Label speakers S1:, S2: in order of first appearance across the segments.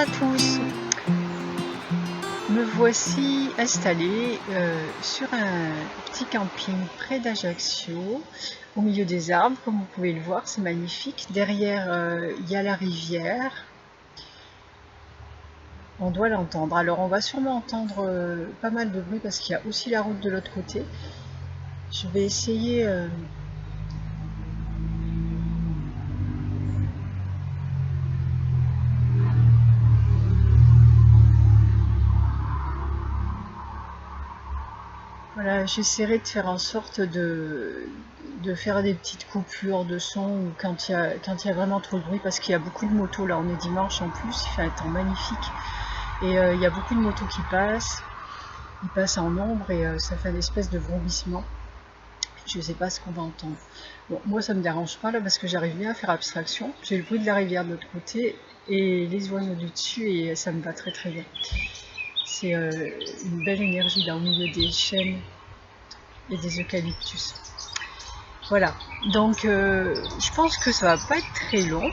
S1: à tous, me voici installée sur un petit camping près d'Ajaccio, au milieu des arbres, comme vous pouvez le voir, c'est magnifique. Derrière, il y a la rivière, on doit l'entendre. Alors on va sûrement entendre pas mal de bruit parce qu'il y a aussi la route de l'autre côté. Je vais essayer... Voilà, j'essaierai de faire en sorte de faire des petites coupures de son quand il y a vraiment trop de bruit, parce qu'il y a beaucoup de motos. Là, on est dimanche en plus, il fait un temps magnifique. Et il y a beaucoup de motos qui passent. Ils passent en nombre et ça fait une espèce de vrombissement. Je ne sais pas ce qu'on va entendre. Bon, moi, ça ne me dérange pas là parce que j'arrive bien à faire abstraction. J'ai le bruit de la rivière de l'autre côté et les oiseaux du dessus et ça me va très très bien. C'est une belle énergie là au milieu des chênes et des eucalyptus. Voilà, donc je pense que ça va pas être très long.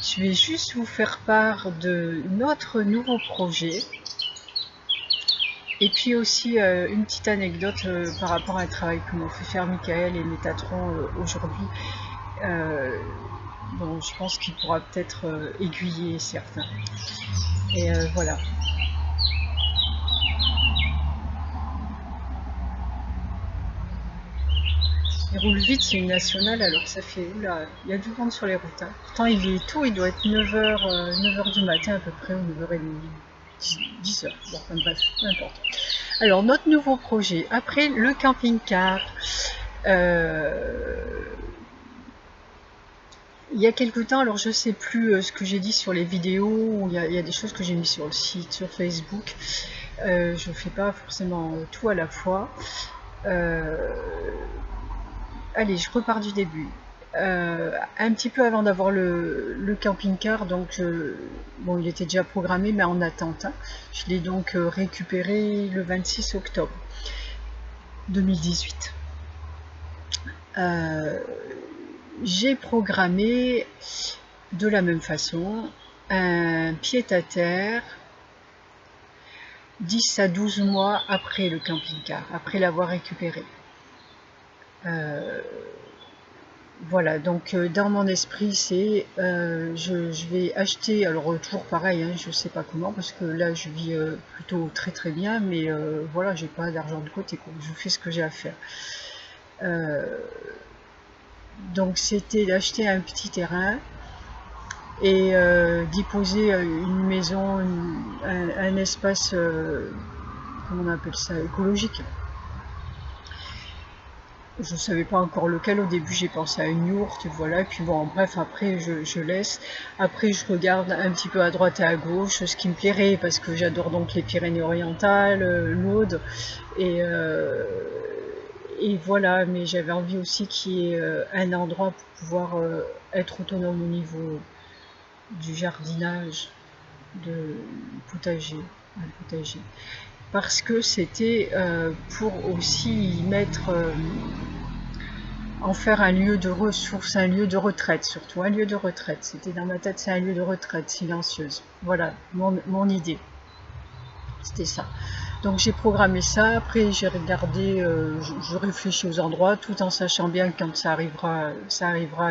S1: Je vais juste vous faire part de notre nouveau projet. Et puis aussi une petite anecdote par rapport à un travail que m'ont fait faire Michael et Métatron aujourd'hui. Bon, je pense qu'il pourra peut-être aiguiller certains. Et voilà. Il roule vite, c'est une nationale, alors ça fait... Oula, il y a du vent sur les routes. Hein. Pourtant, il est tôt, il doit être 9h du matin à peu près, ou 9h30, 10h. Bon, enfin, bref, peu importe. Alors, notre nouveau projet, après le camping-car, il y a quelque temps, alors je sais plus ce que j'ai dit sur les vidéos, ou il y a des choses que j'ai mis sur le site, sur Facebook. Je ne fais pas forcément tout à la fois. Allez, je repars du début. Un petit peu avant d'avoir le camping-car, donc bon, il était déjà programmé, mais en attente. Hein. Je l'ai donc récupéré le 26 octobre 2018. J'ai programmé de la même façon un pied-à-terre 10 à 12 mois après le camping-car, après l'avoir récupéré. Voilà, donc dans mon esprit, c'est je vais acheter, alors toujours pareil, hein, je sais pas comment, parce que là je vis plutôt très très bien, mais voilà, j'ai pas d'argent de côté, quoi. Je fais ce que j'ai à faire. Donc c'était d'acheter un petit terrain et d'y poser une maison, un espace, comment on appelle ça, écologique. Je ne savais pas encore lequel, au début j'ai pensé à une yourte, voilà, et puis bon, bref, après je laisse. Après je regarde un petit peu à droite et à gauche ce qui me plairait, parce que j'adore donc les Pyrénées-Orientales, l'Aude, et voilà, mais j'avais envie aussi qu'il y ait un endroit pour pouvoir être autonome au niveau du jardinage, de potager, un potager. Parce que c'était pour aussi y mettre... en faire un lieu de ressources, un lieu de retraite surtout, un lieu de retraite. C'était dans ma tête, c'est un lieu de retraite silencieuse. Voilà, mon idée. C'était ça. Donc j'ai programmé ça, après j'ai regardé, je réfléchis aux endroits, tout en sachant bien que quand ça arrivera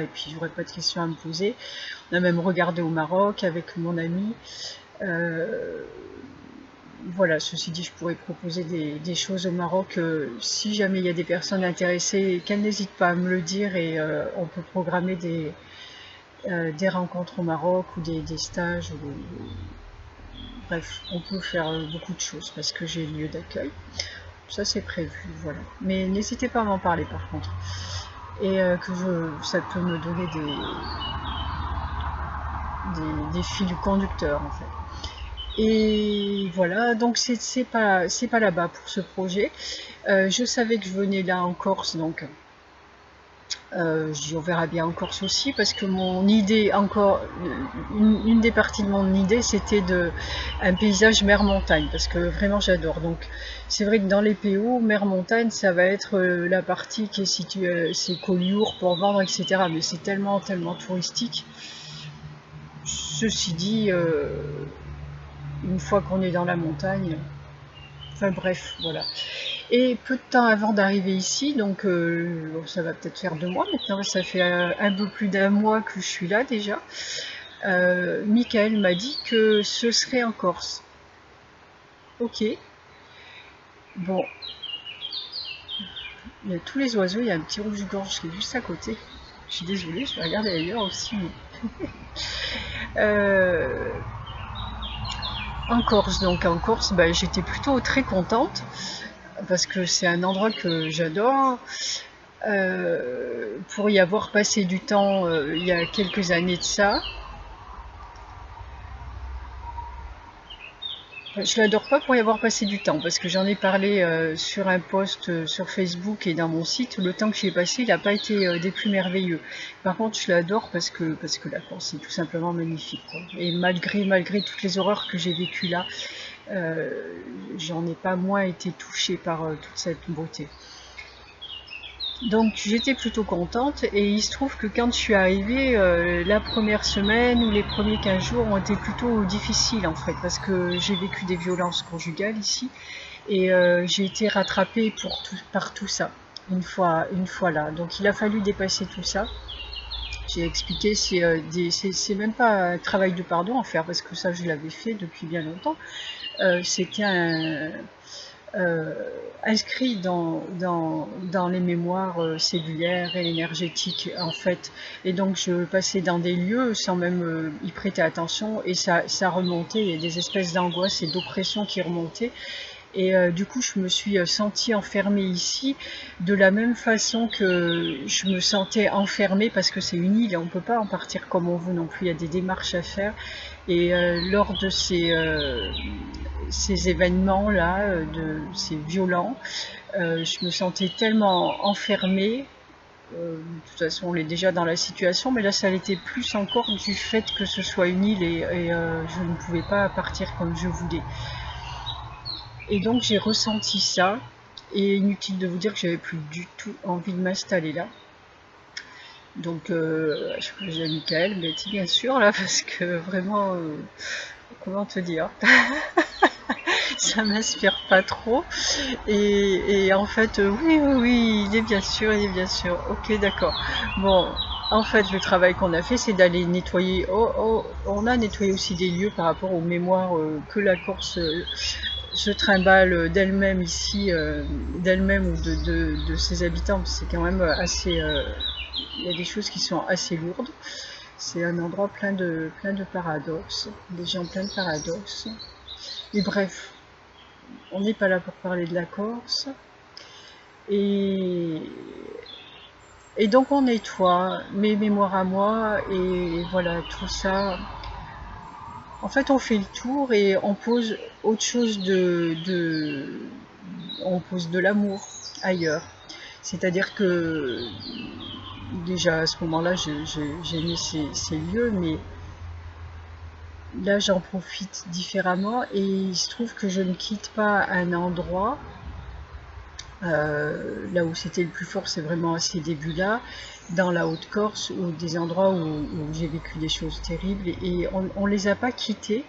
S1: et puis j'aurai pas de questions à me poser. On a même regardé au Maroc avec mon ami. Voilà, ceci dit, je pourrais proposer des choses au Maroc. Si jamais il y a des personnes intéressées, qu'elles n'hésitent pas à me le dire et on peut programmer des rencontres au Maroc ou des stages. Bref, on peut faire beaucoup de choses parce que j'ai lieu d'accueil. Ça, c'est prévu, voilà. Mais n'hésitez pas à m'en parler par contre. Et ça peut me donner des fils conducteurs en fait. Et voilà, donc c'est pas là-bas pour ce projet. Je savais que je venais là en Corse, donc on verra bien en Corse aussi, parce que mon idée, encore une des parties de mon idée, c'était un paysage mer-montagne, parce que vraiment j'adore. Donc c'est vrai que dans les PO, mer-montagne, ça va être la partie qui est située, c'est Collioure, Port-Vendre, etc. Mais c'est tellement touristique. Ceci dit, une fois qu'on est dans la montagne. Enfin bref, voilà. Et peu de temps avant d'arriver ici, donc bon, ça va peut-être faire 2 mois maintenant, ça fait un peu plus d'1 mois que je suis là déjà. Michael m'a dit que ce serait en Corse. Ok. Bon, il y a tous les oiseaux, il y a un petit rouge-gorge qui est juste à côté. Je suis désolée, je vais regarder ailleurs aussi. Euh, en Corse, donc en Corse, bah, j'étais plutôt très contente parce que c'est un endroit que j'adore. Pour y avoir passé du temps il y a quelques années de ça. Je l'adore pas pour y avoir passé du temps, parce que j'en ai parlé sur un post sur Facebook et dans mon site. Le temps que j'y ai passé, il n'a pas été des plus merveilleux. Par contre, je l'adore parce que la Corse est tout simplement magnifique, quoi. Et malgré toutes les horreurs que j'ai vécues là, euh, j'en ai pas moins été touchée par toute cette beauté. Donc j'étais plutôt contente et il se trouve que quand je suis arrivée, la première semaine ou les premiers 15 jours ont été plutôt difficiles en fait parce que j'ai vécu des violences conjugales ici et j'ai été rattrapée par tout ça une fois là. Donc il a fallu dépasser tout ça. J'ai expliqué, c'est même pas un travail de pardon à faire parce que ça je l'avais fait depuis bien longtemps. C'était euh, inscrit dans les mémoires cellulaires et énergétiques en fait. Et donc je passais dans des lieux sans même y prêter attention et ça remontait, il y a des espèces d'angoisse et d'oppression qui remontaient. Et du coup, je me suis sentie enfermée ici de la même façon que je me sentais enfermée parce que c'est une île et on ne peut pas en partir comme on veut non plus. Il y a des démarches à faire. Et lors de ces événements-là, ces violents, je me sentais tellement enfermée. De toute façon, on est déjà dans la situation, mais là, ça l'était plus encore du fait que ce soit une île et je ne pouvais pas partir comme je voulais. Et donc j'ai ressenti ça, et inutile de vous dire que j'avais plus du tout envie de m'installer là. Donc j'ai Michael, Betty bien sûr là, parce que vraiment, comment te dire, ça m'inspire pas trop. Et en fait, oui, il est bien sûr, ok d'accord. Bon, en fait, le travail qu'on a fait, c'est d'aller nettoyer. On a nettoyé aussi des lieux par rapport aux mémoires que la Corse se trimballe d'elle-même ici, d'elle-même ou de ses habitants. C'est quand même assez. Il y a des choses qui sont assez lourdes. C'est un endroit plein de paradoxes, des gens pleins de paradoxes. Et bref, on n'est pas là pour parler de la Corse. Et, et donc on nettoie mes mémoires à moi et voilà tout ça. En fait, on fait le tour et on pose autre chose on pose de l'amour ailleurs. C'est-à-dire que déjà à ce moment-là, j'ai mis ces lieux, mais là j'en profite différemment et il se trouve que je ne quitte pas un endroit. Là où c'était le plus fort, c'est vraiment à ces débuts-là, dans la Haute-Corse, ou des endroits où j'ai vécu des choses terribles, et on les a pas quittés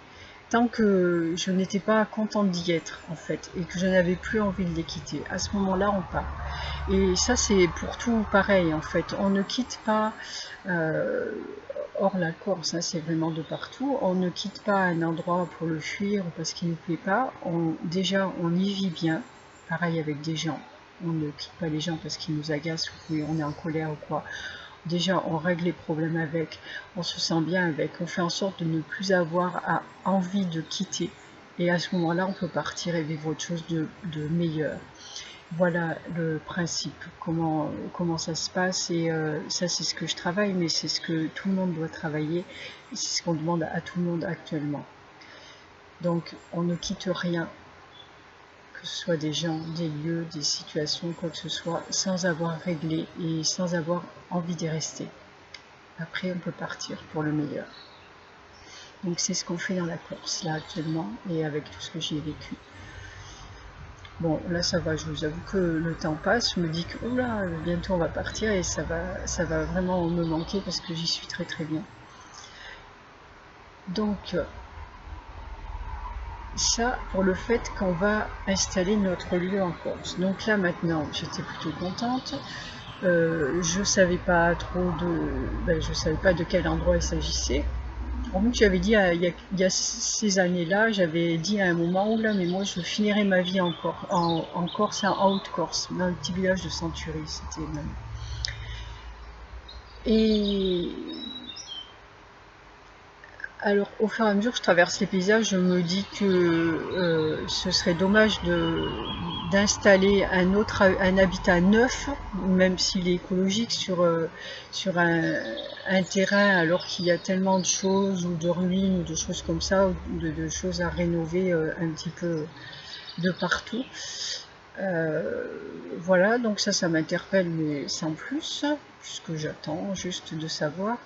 S1: tant que je n'étais pas contente d'y être, en fait, et que je n'avais plus envie de les quitter. À ce moment-là, on part. Et ça, c'est pour tout pareil, en fait. On ne quitte pas, euh, hors la Corse, hein, c'est vraiment de partout, on ne quitte pas un endroit pour le fuir ou parce qu'il ne nous plaît pas. Déjà, on y vit bien. Pareil avec des gens. On ne quitte pas les gens parce qu'ils nous agacent ou on est en colère ou quoi. Déjà, on règle les problèmes avec, on se sent bien avec, on fait en sorte de ne plus avoir envie de quitter. Et à ce moment-là, on peut partir et vivre autre chose de meilleur. Voilà le principe, comment ça se passe. Et ça, c'est ce que je travaille, mais c'est ce que tout le monde doit travailler. C'est ce qu'on demande à tout le monde actuellement. Donc, on ne quitte rien, que ce soit des gens, des lieux, des situations, quoi que ce soit, sans avoir réglé et sans avoir envie d'y rester. Après, on peut partir pour le meilleur. Donc c'est ce qu'on fait dans la Corse, là, actuellement, et avec tout ce que j'ai vécu. Bon, là, ça va, je vous avoue que le temps passe, je me dis que, oula, bientôt on va partir, et ça va vraiment me manquer, parce que j'y suis très très bien. Donc, ça pour le fait qu'on va installer notre lieu en Corse. Donc là maintenant, j'étais plutôt contente. Je savais pas trop je savais pas de quel endroit il s'agissait. En fait, j'avais dit, il y a ces années-là, j'avais dit à un moment, oh là, mais moi je finirai ma vie en Corse, en Haute-Corse, dans le petit village de Century, c'était même. Et alors, au fur et à mesure que je traverse les paysages, je me dis que ce serait dommage d'installer un habitat neuf, même s'il est écologique, sur un terrain, alors qu'il y a tellement de choses, ou de ruines, ou de choses comme ça, ou de choses à rénover un petit peu de partout. Voilà, donc ça m'interpelle, mais sans plus, puisque j'attends juste de savoir.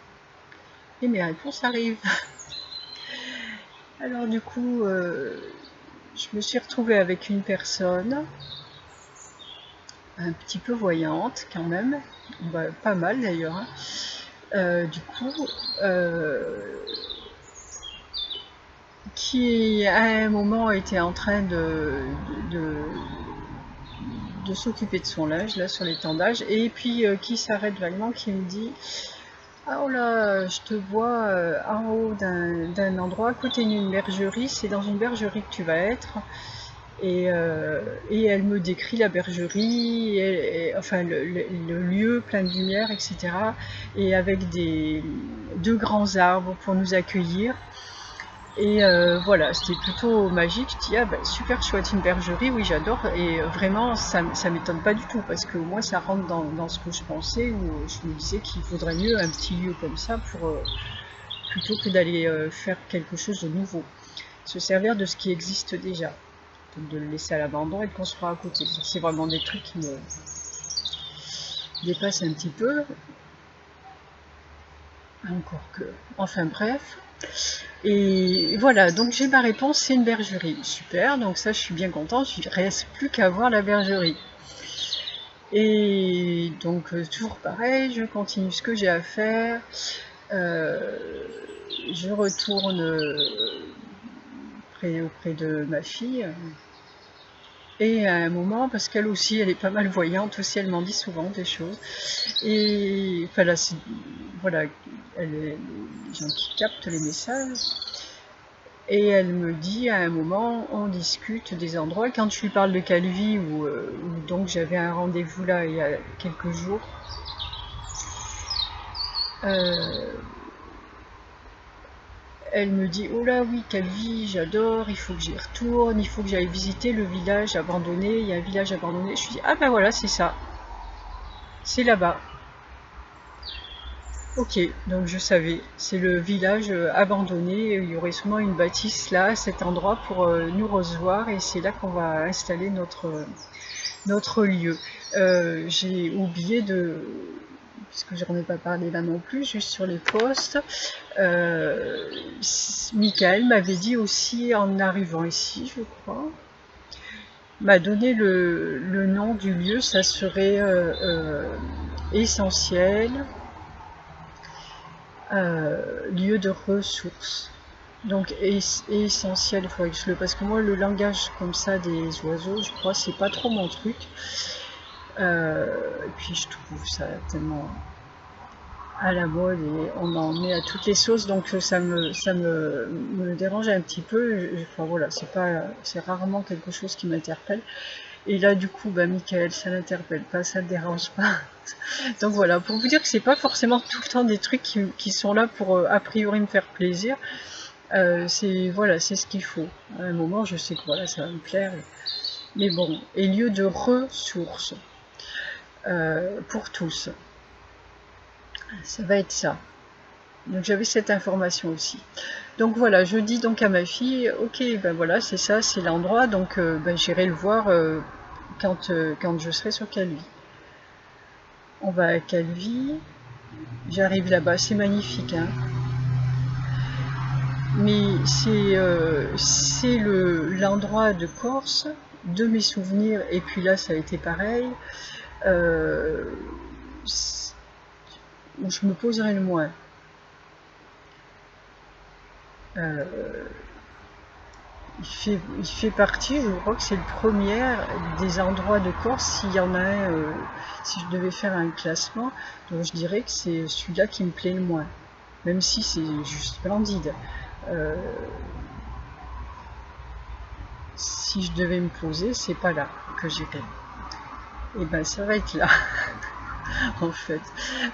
S1: Et mes réponses arrivent. Alors du coup, je me suis retrouvée avec une personne un petit peu voyante quand même, pas mal d'ailleurs, hein. Du coup, qui à un moment était en train de, de s'occuper de son linge là sur l'étendage, et puis qui s'arrête vaguement, qui me dit: ah oh là, je te vois en haut d'un endroit à côté d'une bergerie, c'est dans une bergerie que tu vas être. Et elle me décrit la bergerie, enfin le lieu plein de lumière, etc. Et avec deux grands arbres pour nous accueillir. Et voilà, c'était plutôt magique. Je dis, ah ben, super chouette, une bergerie, oui j'adore. Et vraiment, ça m'étonne pas du tout, parce que moi ça rentre dans ce que je pensais, où je me disais qu'il faudrait mieux un petit lieu comme ça plutôt que d'aller faire quelque chose de nouveau. Se servir de ce qui existe déjà, de le laisser à l'abandon et de construire à côté. C'est vraiment des trucs qui me dépassent un petit peu. Encore que. Enfin bref. Et voilà, donc j'ai ma réponse, c'est une bergerie. Super, donc ça je suis bien contente, il ne reste plus qu'à voir la bergerie. Et donc toujours pareil, je continue ce que j'ai à faire. Je retourne auprès de ma fille. Et à un moment, parce qu'elle aussi, elle est pas mal voyante aussi, elle m'en dit souvent des choses. Et enfin là, voilà, elle est des gens qui captent les messages. Et elle me dit à un moment, on discute des endroits. Quand je lui parle de Calvi, où donc j'avais un rendez-vous là il y a quelques jours, elle me dit, oh là oui, Calvi, j'adore, il faut que j'y retourne, il faut que j'aille visiter le village abandonné, il y a un village abandonné. Je lui dis, ah ben voilà, c'est ça, c'est là-bas. Ok, donc je savais, c'est le village abandonné, il y aurait sûrement une bâtisse là, à cet endroit pour nous recevoir, et c'est là qu'on va installer notre lieu. J'ai oublié puisque je n'en ai pas parlé là non plus, juste sur les postes, Michael m'avait dit aussi en arrivant ici, je crois, m'a donné le nom du lieu, ça serait essentiel. Lieu de ressources. Donc essentiel, il faudrait que je parce que moi le langage comme ça des oiseaux, je crois, c'est pas trop mon truc. Et puis je trouve ça tellement à la mode et on en met à toutes les sauces, donc ça me dérange un petit peu. Enfin voilà, c'est rarement quelque chose qui m'interpelle. Et là, du coup, Michael, ça l'interpelle pas, ça le dérange pas. Donc voilà, pour vous dire que c'est pas forcément tout le temps des trucs qui sont là pour a priori me faire plaisir. Voilà, c'est ce qu'il faut. À un moment, je sais que voilà, ça va me plaire. Mais bon, et lieu de ressources pour tous. Ça va être ça. Donc j'avais cette information aussi. Donc voilà, je dis donc à ma fille, ok, ben voilà, c'est ça, c'est l'endroit, donc j'irai le voir quand je serai sur Calvi. On va à Calvi, j'arrive là-bas, c'est magnifique, hein. Mais c'est l'endroit de Corse, de mes souvenirs, et puis là ça a été pareil, où je me poserai le moins. il fait partie, je crois que c'est le premier des endroits de Corse, s'il y en a un, si je devais faire un classement, donc je dirais que c'est celui-là qui me plaît le moins, même si c'est juste splendide. Euh, si je devais me poser, c'est pas là que j'irais. Et ben ça va être là, en fait.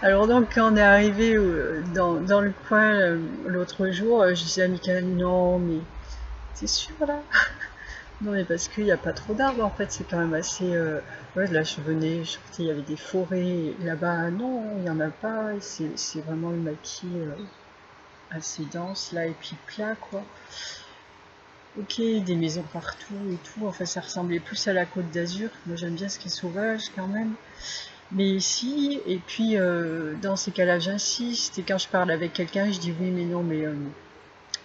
S1: Alors donc quand on est arrivé dans le coin l'autre jour, je disais à Michael, non mais t'es sûr là? Non, mais parce qu'il n'y a pas trop d'arbres, en fait, c'est quand même assez... Ouais, là, je sortais, il y avait des forêts. Là-bas, non, il n'y en a pas. C'est vraiment une maquis assez dense, là, et puis plat, quoi. Ok, des maisons partout et tout. Enfin, ça ressemblait plus à la Côte d'Azur. Moi, j'aime bien ce qui est sauvage, quand même. Mais ici, et puis, dans ces cas-là, j'insiste. Et quand je parle avec quelqu'un, je dis oui, mais non, mais...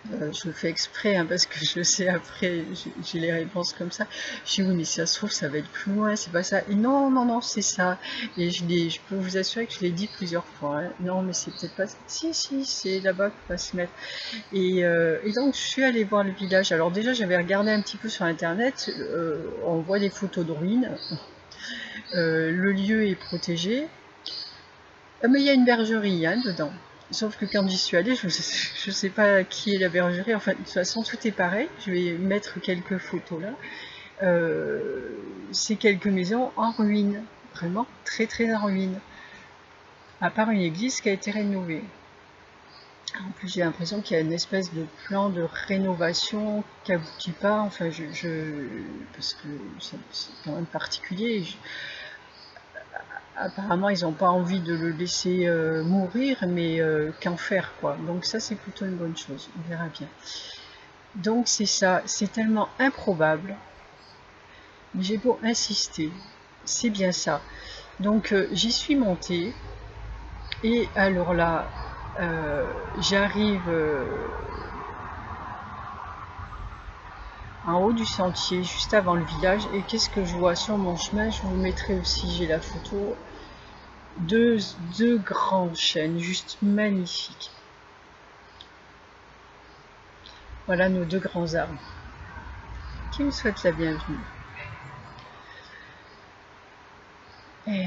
S1: je le fais exprès hein, parce que je sais après, j'ai les réponses comme ça. Je dis oui, mais si ça se trouve, ça va être plus loin, c'est pas ça. Et non, non, non, c'est ça. Et je peux vous assurer que je l'ai dit plusieurs fois. Hein. Non, mais c'est peut-être pas. Si, si, c'est là-bas qu'il va se mettre. Et donc, je suis allée voir le village. Alors, déjà, j'avais regardé un petit peu sur internet. On voit des photos de ruines. Le lieu est protégé. Mais il y a une bergerie hein, dedans. Sauf que quand j'y suis allée, je ne sais pas qui est la bergerie. Enfin, de toute façon, tout est pareil. Je vais mettre quelques photos là. C'est quelques maisons en ruine. Vraiment très très en ruine. À part une église qui a été rénovée. En plus, j'ai l'impression qu'il y a une espèce de plan de rénovation qui n'aboutit pas. Enfin, parce que c'est quand même particulier. Apparemment, ils n'ont pas envie de le laisser mourir, mais qu'en faire, quoi. Donc ça, c'est plutôt une bonne chose. On verra bien. Donc c'est ça. C'est tellement improbable, mais j'ai beau insister. C'est bien ça. Donc j'y suis montée. Et alors là, j'arrive en haut du sentier, juste avant le village. Et qu'est-ce que je vois sur mon chemin? Je vous mettrai aussi, j'ai la photo. Deux grands chênes, juste magnifiques. Voilà nos deux grands arbres qui me souhaitent la bienvenue. Et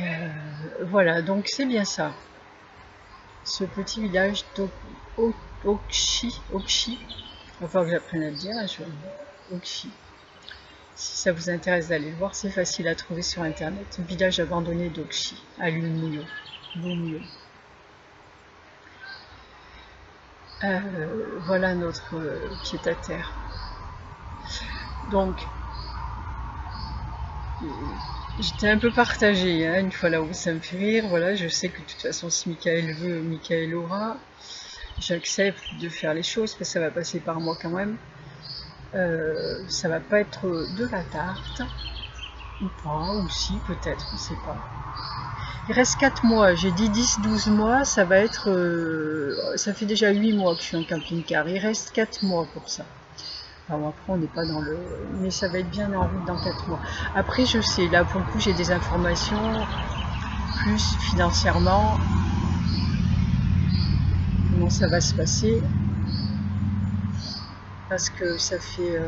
S1: voilà, donc c'est bien ça. Ce petit village d'Okshi, il va falloir que j'apprenne à le dire un jour. Okshi. Si ça vous intéresse d'aller le voir, c'est facile à trouver sur internet. Village abandonné d'Okshi, à Lumio. Voilà notre pied-à-terre. Donc, j'étais un peu partagée, hein, une fois là où ça me fait rire. Voilà, je sais que de toute façon, si Michael veut, Michael aura. J'accepte de faire les choses parce que ça va passer par moi quand même. Ça va pas être de la tarte, ou pas, ou si, peut-être, on sait pas. Il reste 4 mois, j'ai dit 10-12 mois, ça va être. Ça fait déjà 8 mois que je suis en camping-car, il reste 4 mois pour ça. Alors après, on n'est pas dans le. Mais ça va être bien en route dans 4 mois. Après, je sais, là pour le coup, j'ai des informations, plus financièrement, comment ça va se passer. Parce que ça fait.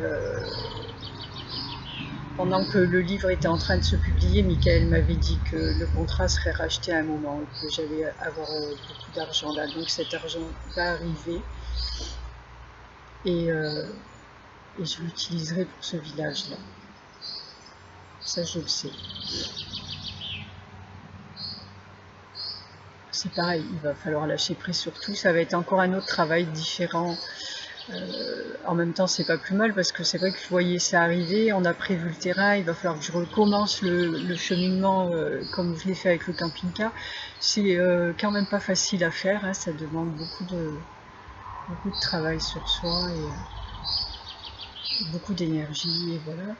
S1: Pendant que le livre était en train de se publier, Michael m'avait dit que le contrat serait racheté à un moment, que j'allais avoir beaucoup d'argent là. Donc cet argent va arriver et, euh, et je l'utiliserai pour ce village-là. Ça, je le sais. C'est pareil, il va falloir lâcher prise sur tout. Ça va être encore un autre travail différent. En même temps, c'est pas plus mal parce que c'est vrai que je voyais ça arriver. On a prévu le terrain, il va falloir que je recommence le cheminement comme je l'ai fait avec le camping-car. C'est quand même pas facile à faire, hein, ça demande beaucoup de travail sur soi et beaucoup d'énergie. Et voilà.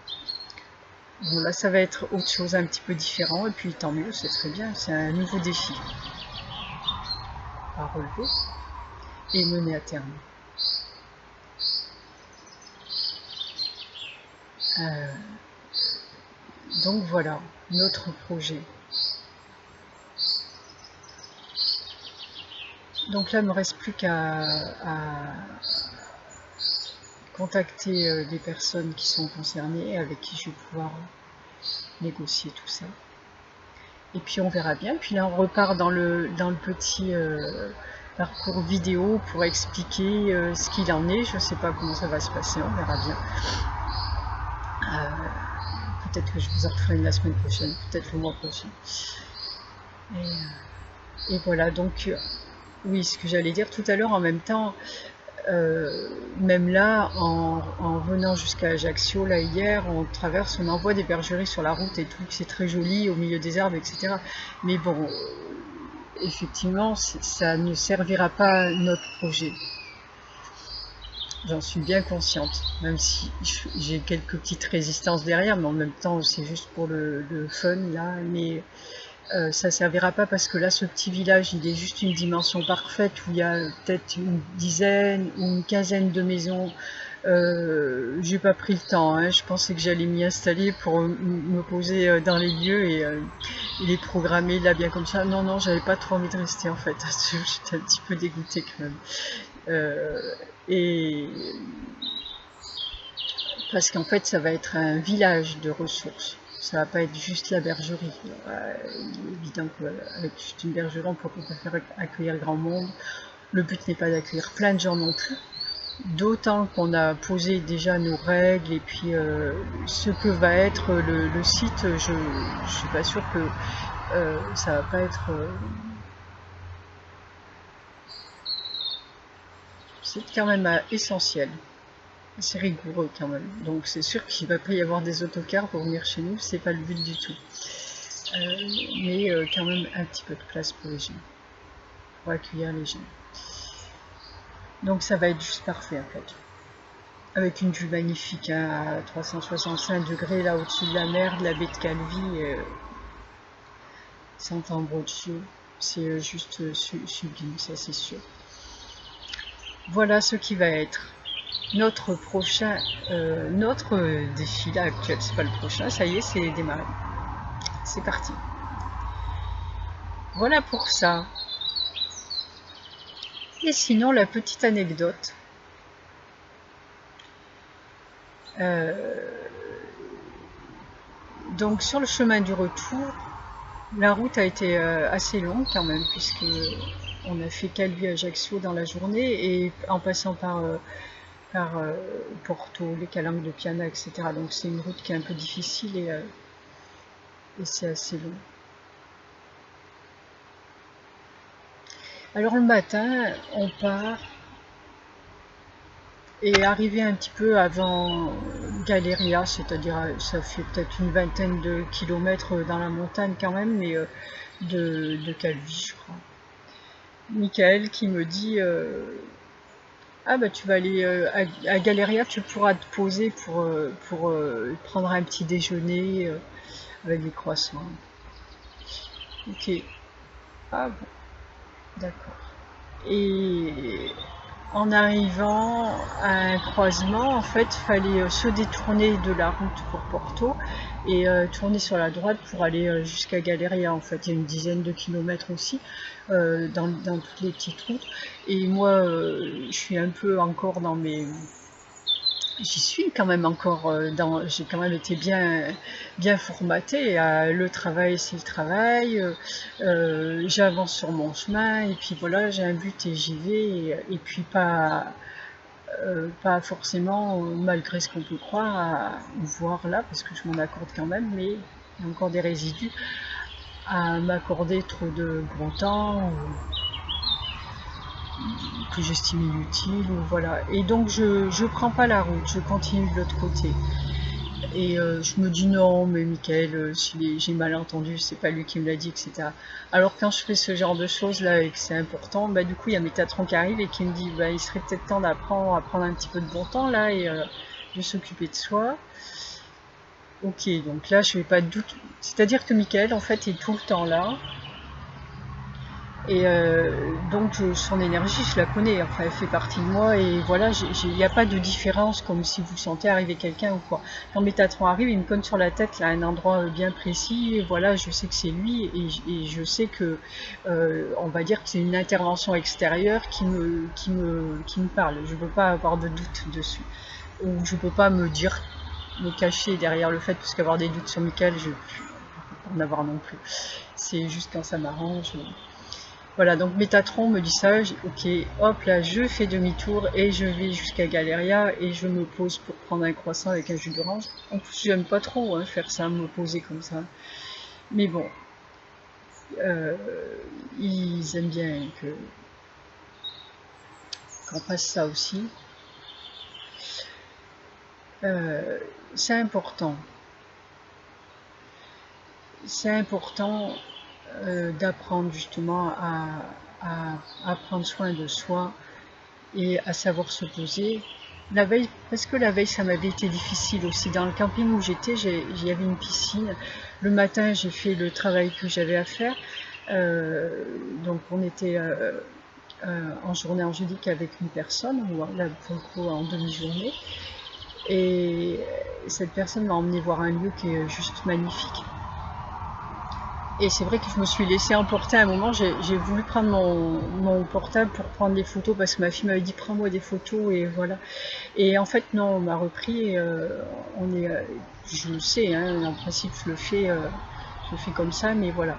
S1: Bon, là, ça va être autre chose un petit peu différent et puis tant mieux, c'est très bien. C'est un nouveau défi à relever et mener à terme. Euh, donc voilà, notre projet. Donc là, il ne me reste plus qu'à contacter des personnes qui sont concernées, avec qui je vais pouvoir négocier tout ça. Et puis on verra bien. Puis là on repart dans le petit parcours vidéo pour expliquer ce qu'il en est. Je ne sais pas comment ça va se passer, on verra bien. Peut-être que je vous en referai une la semaine prochaine, peut-être le mois prochain. Et voilà, donc oui, ce que j'allais dire tout à l'heure, en même temps, même là, en venant jusqu'à Ajaccio, là hier, on traverse, on envoie des bergeries sur la route et tout, c'est très joli au milieu des arbres, etc. Mais bon, effectivement, ça ne servira pas à notre projet. J'en suis bien consciente, même si j'ai quelques petites résistances derrière, mais en même temps, c'est juste pour le fun, là. Mais ça servira pas parce que là, ce petit village, il est juste une dimension parfaite où il y a peut-être une dizaine ou une quinzaine de maisons. J'ai pas pris le temps, hein. Je pensais que j'allais m'y installer pour me poser dans les lieux et les programmer là bien comme ça. Non, j'avais pas trop envie de rester en fait. J'étais un petit peu dégoûtée quand même. Et parce qu'en fait, ça va être un village de ressources. Ça va pas être juste la bergerie. Il est évident qu'avec juste une bergerie, on ne peut pas faire accueillir grand monde. Le but n'est pas d'accueillir plein de gens non plus. D'autant qu'on a posé déjà nos règles et puis ce que va être le site, je suis pas sûre que ça va pas être... c'est quand même essentiel. C'est rigoureux quand même. Donc c'est sûr qu'il ne va pas y avoir des autocars pour venir chez nous, c'est pas le but du tout. Mais quand même un petit peu de place pour les gens, pour accueillir les gens. Donc ça va être juste parfait en fait. Avec une vue magnifique hein, à 365 degrés là au-dessus de la mer, de la baie de Calvi, s'entendre au-dessus. C'est juste sublime, ça c'est sûr. Voilà ce qui va être notre prochain, notre défi là actuel, c'est pas le prochain, ça y est, c'est démarré. C'est parti. Voilà pour ça. Et sinon, la petite anecdote. Donc sur le chemin du retour, la route a été assez longue quand même, puisque on a fait Calvi-Ajaccio dans la journée et en passant par Porto, les Calanques de Piana, etc. Donc c'est une route qui est un peu difficile et c'est assez long. Alors le matin, on part et arrivé un petit peu avant Galeria, c'est-à-dire ça fait peut-être une vingtaine de kilomètres dans la montagne quand même, mais de Calvi, je crois. Michael qui me dit ah bah tu vas aller à Galeria, tu pourras te poser pour prendre un petit déjeuner avec des croissants. Ok. Ah bon, d'accord. Et en arrivant à un croisement, en fait, il fallait se détourner de la route pour Porto et tourner sur la droite pour aller jusqu'à Galeria. En fait, il y a une dizaine de kilomètres aussi dans toutes les petites routes. Et moi, je suis un peu encore dans mes... J'y suis quand même encore j'ai quand même été bien formatée. Le travail, c'est le travail. J'avance sur mon chemin et puis voilà, j'ai un but et j'y vais. Et puis pas forcément, malgré ce qu'on peut croire, à voir là, parce que je m'en accorde quand même, mais il y a encore des résidus, à m'accorder trop de gros temps que j'estime inutile, voilà. Et donc je prends pas la route, je continue de l'autre côté. Et je me dis non, mais Michael, si j'ai mal entendu, c'est pas lui qui me l'a dit, etc. Alors quand je fais ce genre de choses là et que c'est important, bah du coup il y a Métatron qui arrive et qui me dit bah il serait peut-être temps d'apprendre à prendre un petit peu de bon temps là et de s'occuper de soi. Ok, donc là je vais pas de doute. C'est-à-dire que Michael en fait est tout le temps là. Et donc son énergie, je la connais, enfin elle fait partie de moi et voilà, il n'y a pas de différence comme si vous sentez arriver quelqu'un ou quoi. Quand Métatron arrive, il me cogne sur la tête là, à un endroit bien précis, et voilà, je sais que c'est lui et je sais que on va dire que c'est une intervention extérieure qui me parle. Je ne veux pas avoir de doute dessus. où je peux pas me cacher derrière le fait, parce qu'avoir des doutes sur Michael, je ne peux pas en avoir non plus. C'est juste quand ça m'arrange. Voilà, donc Métatron me dit ça, ok, hop là, je fais demi-tour et je vais jusqu'à Galeria et je me pose pour prendre un croissant avec un jus d'orange. En plus, j'aime pas trop hein, faire ça, me poser comme ça. Mais bon, euh, ils aiment bien qu'on fasse ça aussi. C'est important. C'est important d'apprendre justement à prendre soin de soi et à savoir se poser. La veille, parce que la veille, ça m'avait été difficile aussi. Dans le camping où j'étais, il y avait une piscine. Le matin, j'ai fait le travail que j'avais à faire. Donc, on était en journée angélique avec une personne, ou là, pour le coup, en demi-journée. Et cette personne m'a emmené voir un lieu qui est juste magnifique. Et c'est vrai que je me suis laissée emporter à un moment, j'ai voulu prendre mon portable pour prendre des photos parce que ma fille m'avait dit prends-moi des photos et voilà. Et en fait non, on m'a repris, je le sais, hein, en principe je le fais comme ça, mais voilà.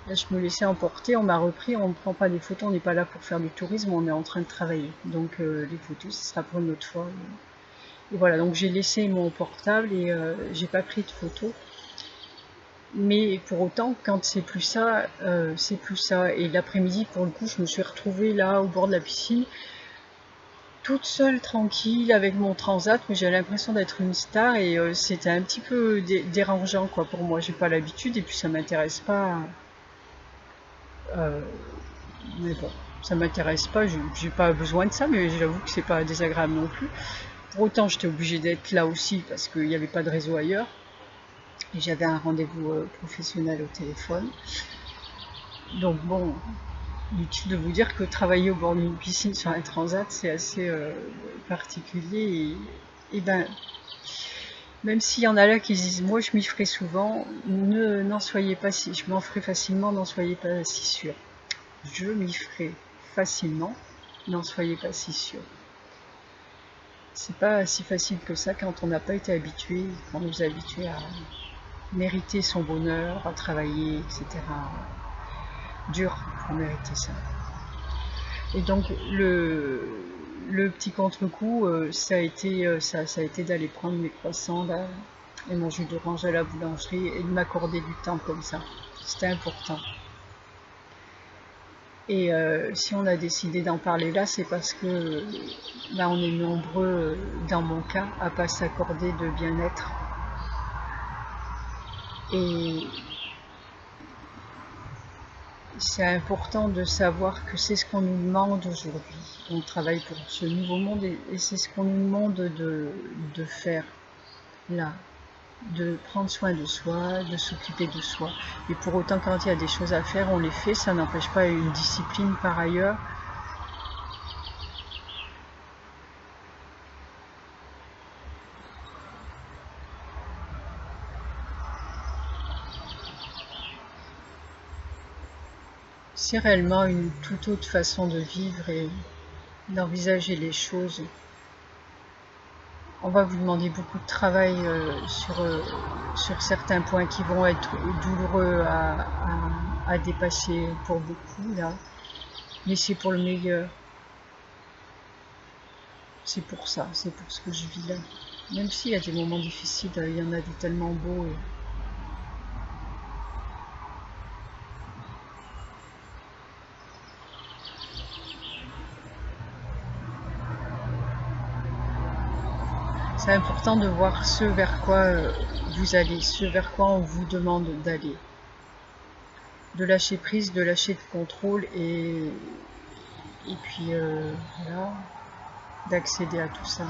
S1: Là je me laissais emporter, on m'a repris, on ne prend pas des photos, on n'est pas là pour faire du tourisme, on est en train de travailler. Donc les photos, ce sera pour une autre fois. Et voilà, donc j'ai laissé mon portable et j'ai pas pris de photos. Mais pour autant, quand c'est plus ça, c'est plus ça. Et l'après-midi, pour le coup, je me suis retrouvée là, au bord de la piscine, toute seule, tranquille, avec mon transat, mais j'avais l'impression d'être une star et c'était un petit peu dérangeant, quoi, pour moi. J'ai pas l'habitude et puis ça m'intéresse pas. Euh, mais bon, ça m'intéresse pas, j'ai pas besoin de ça, mais j'avoue que c'est pas désagréable non plus. Pour autant, j'étais obligée d'être là aussi parce qu'il n'y avait pas de réseau ailleurs. Et j'avais un rendez-vous professionnel au téléphone. Donc bon, inutile de vous dire que travailler au bord d'une piscine sur un transat, c'est assez particulier. Et ben, même s'il y en a là qui disent, moi je m'y ferai souvent, n'en soyez pas si, je m'en ferai facilement, n'en soyez pas si sûr. Je m'y ferai facilement, n'en soyez pas si sûr. C'est pas si facile que ça quand on n'a pas été habitué, quand on nous est habitué à mériter son bonheur, à travailler, etc. Dur pour mériter ça. Et donc le petit contre-coup, ça a été d'aller prendre mes croissants là, et mon jus d'orange à la boulangerie et de m'accorder du temps comme ça. C'était important. Et si on a décidé d'en parler là, c'est parce que là on est nombreux, dans mon cas, à pas s'accorder de bien-être. Et c'est important de savoir que c'est ce qu'on nous demande aujourd'hui. On travaille pour ce nouveau monde et c'est ce qu'on nous demande de faire là, de prendre soin de soi, de s'occuper de soi. Et pour autant, quand il y a des choses à faire, on les fait, ça n'empêche pas une discipline par ailleurs. C'est réellement une toute autre façon de vivre et d'envisager les choses. On va vous demander beaucoup de travail sur certains points qui vont être douloureux à dépasser pour beaucoup là, mais c'est pour le meilleur. C'est pour ça, c'est pour ce que je vis là. Même s'il y a des moments difficiles, il y en a des tellement beaux. C'est important de voir ce vers quoi vous allez, ce vers quoi on vous demande d'aller. De lâcher prise, de lâcher le contrôle et puis voilà, d'accéder à tout ça.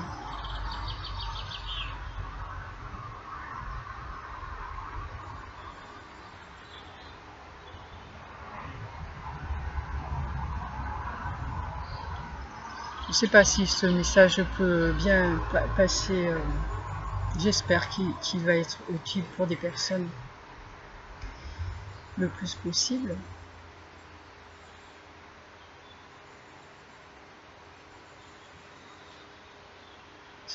S1: Je ne sais pas si ce message peut bien passer, j'espère qu'il va être utile pour des personnes le plus possible.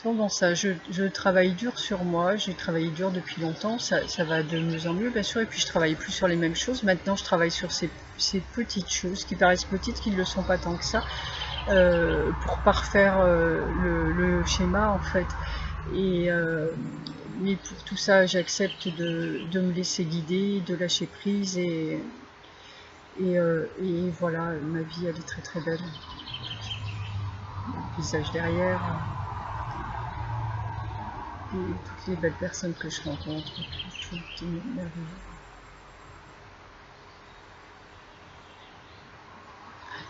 S1: Bon, ça, je travaille dur sur moi, j'ai travaillé dur depuis longtemps, ça va de mieux en mieux bien sûr, et puis je travaille plus sur les mêmes choses, maintenant je travaille sur ces petites choses qui paraissent petites, qui ne le sont pas tant que ça, pour parfaire le schéma en fait. Et mais pour tout ça, j'accepte de me laisser guider, de lâcher prise, et voilà, ma vie elle est très très belle. Le paysage derrière, et toutes les belles personnes que je rencontre, tout est merveilleux.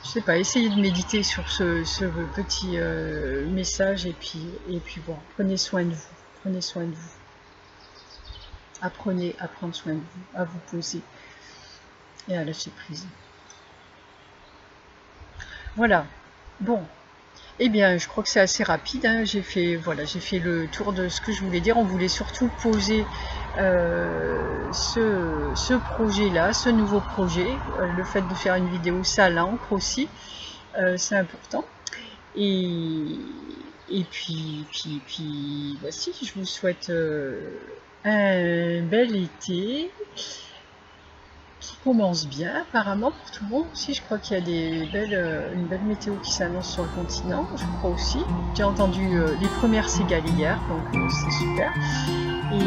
S1: Je sais pas, essayez de méditer sur ce petit message, et puis bon, prenez soin de vous, prenez soin de vous. Apprenez à prendre soin de vous, à vous poser et à lâcher prise. Voilà. Bon. Eh bien, je crois que c'est assez rapide, hein. J'ai fait le tour de ce que je voulais dire. On voulait surtout poser ce projet-là, ce nouveau projet. Le fait de faire une vidéo, ça l'ancre aussi. C'est important. Et puis voici, je vous souhaite un bel été qui commence bien apparemment pour tout le monde aussi. Je crois qu'il y a une belle météo qui s'annonce sur le continent, je crois aussi. J'ai entendu les premières cigales hier, donc c'est super. Et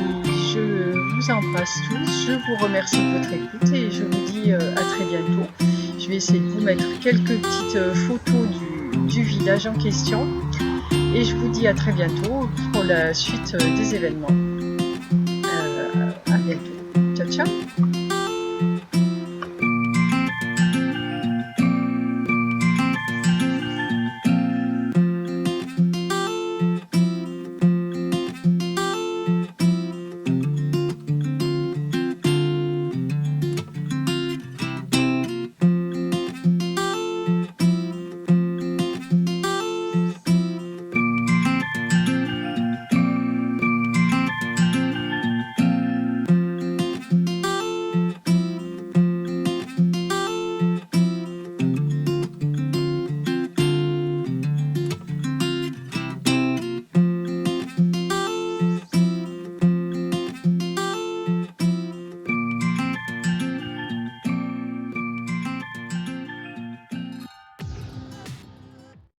S1: je vous embrasse tous, je vous remercie de votre écoute et je vous dis à très bientôt. Je vais essayer de vous mettre quelques petites photos du village en question et je vous dis à très bientôt pour la suite des événements.